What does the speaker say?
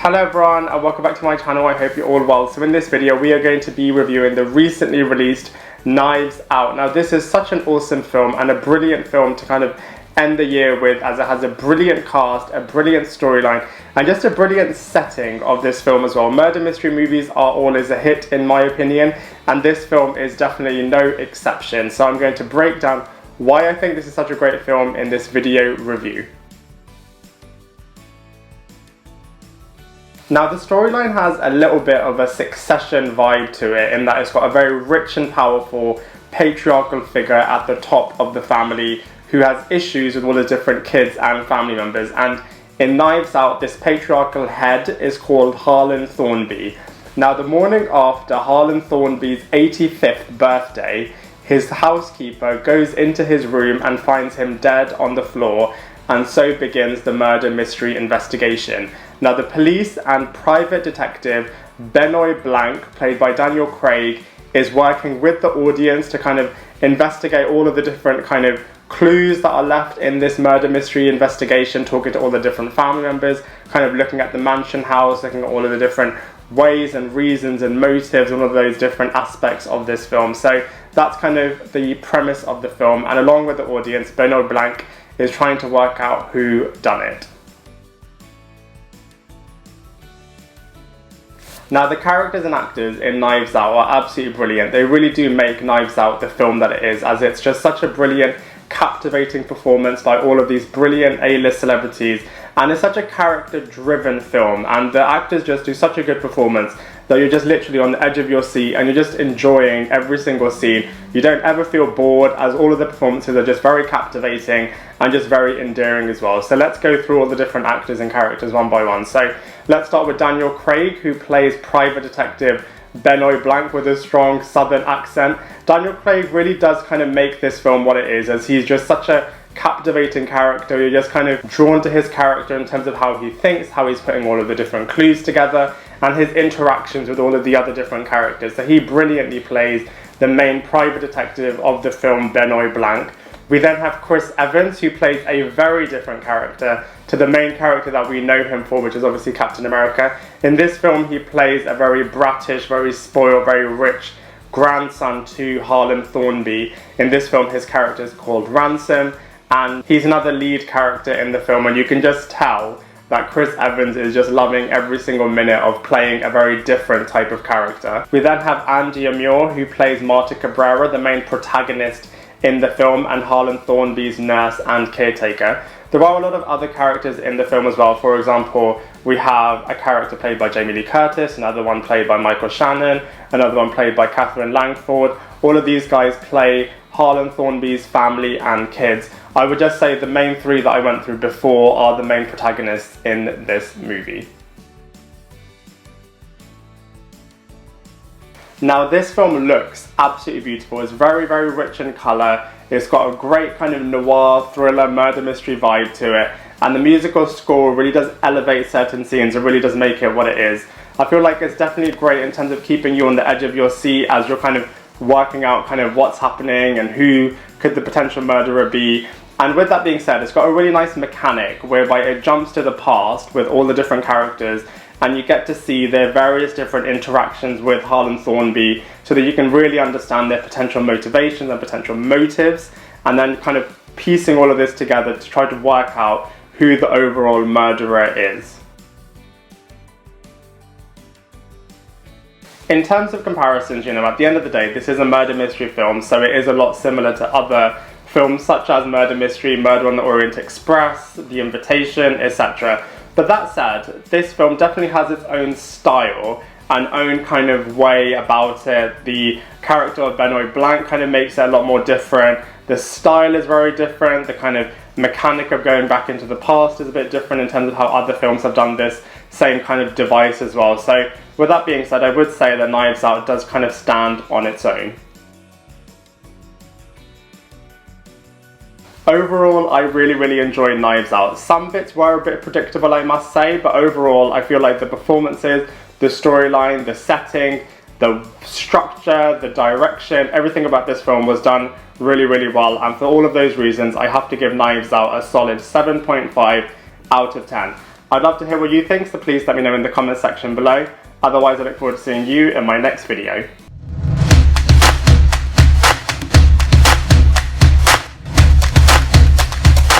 Hello everyone and welcome back to my channel. I hope you're all well. So in this video we are going to be reviewing the recently released Knives Out. Now this is such an awesome film and a brilliant film to kind of end the year with, as it has a brilliant cast, a brilliant storyline and just a brilliant setting of this film as well. Murder mystery movies are always a hit in my opinion, and this film is definitely no exception. So I'm going to break down why I think this is such a great film in this video review. Now the storyline has a little bit of a Succession vibe to it, in that it's got a very rich and powerful patriarchal figure at the top of the family who has issues with all the different kids and family members. And in Knives Out, this patriarchal head is called Harlan Thornby. Now the morning after Harlan Thornby's 85th birthday, his housekeeper goes into his room and finds him dead on the floor, and so begins the murder mystery investigation. Now the police and private detective Benoit Blanc, played by Daniel Craig, is working with the audience to kind of investigate all of the different kind of clues that are left in this murder mystery investigation, talking to all the different family members, kind of looking at the mansion house, looking at all of the different ways and reasons and motives, all of those different aspects of this film. So that's kind of the premise of the film, and along with the audience, Benoit Blanc is trying to work out who done it. Now the characters and actors in Knives Out are absolutely brilliant. They really do make Knives Out the film that it is, as it's just such a brilliant, captivating performance by all of these brilliant A-list celebrities, and it's such a character-driven film, and the actors just do such a good performance that you're just literally on the edge of your seat and you're just enjoying every single scene. You don't ever feel bored, as all of the performances are just very captivating and just very endearing as well. So let's go through all the different actors and characters one by one. So let's start with Daniel Craig, who plays private detective Benoit Blanc with a strong southern accent. Daniel Craig really does kind of make this film what it is, as he's just such a captivating character. You're just kind of drawn to his character in terms of how he thinks, how he's putting all of the different clues together, and his interactions with all of the other different characters. So he brilliantly plays the main private detective of the film, Benoit Blanc. We then have Chris Evans, who plays a very different character to the main character that we know him for, which is obviously Captain America. In this film, he plays a very brattish, very spoiled, very rich grandson to Harlan Thornby. In this film, his character is called Ransom, and he's another lead character in the film, and you can just tell that Chris Evans is just loving every single minute of playing a very different type of character. We then have Andy Amure, who plays Marta Cabrera, the main protagonist in the film, and Harlan Thornby's nurse and caretaker. There are a lot of other characters in the film as well. For example, we have a character played by Jamie Lee Curtis, another one played by Michael Shannon, another one played by Catherine Langford. All of these guys play Harlan Thornby's family and kids. I would just say the main three that I went through before are the main protagonists in this movie. Now this film looks absolutely beautiful. It's very, very rich in colour. It's got a great kind of noir, thriller, murder mystery vibe to it. And the musical score really does elevate certain scenes. It really does make it what it is. I feel like it's definitely great in terms of keeping you on the edge of your seat as you're kind of working out kind of what's happening and who could the potential murderer be. And with that being said, it's got a really nice mechanic whereby it jumps to the past with all the different characters, and you get to see their various different interactions with Harlan Thornby, so that you can really understand their potential motivations and potential motives, and then kind of piecing all of this together to try to work out who the overall murderer is. In terms of comparisons, you know, at the end of the day, this is a murder mystery film, so it is a lot similar to other films such as Murder Mystery, Murder on the Orient Express, The Invitation, etc. But that said, this film definitely has its own style and own kind of way about it. The character of Benoit Blanc kind of makes it a lot more different. The style is very different. The kind of mechanic of going back into the past is a bit different in terms of how other films have done this same kind of device as well. So with that being said, I would say that Knives Out does kind of stand on its own. Overall, I really enjoyed Knives Out. Some bits were a bit predictable, I must say, but overall I feel like the performances, the storyline, the setting, the structure, the direction, everything about this film was done really well, and for all of those reasons I have to give Knives Out a solid 7.5 out of 10. I'd love to hear what you think, so please let me know in the comment section below. Otherwise, I look forward to seeing you in my next video.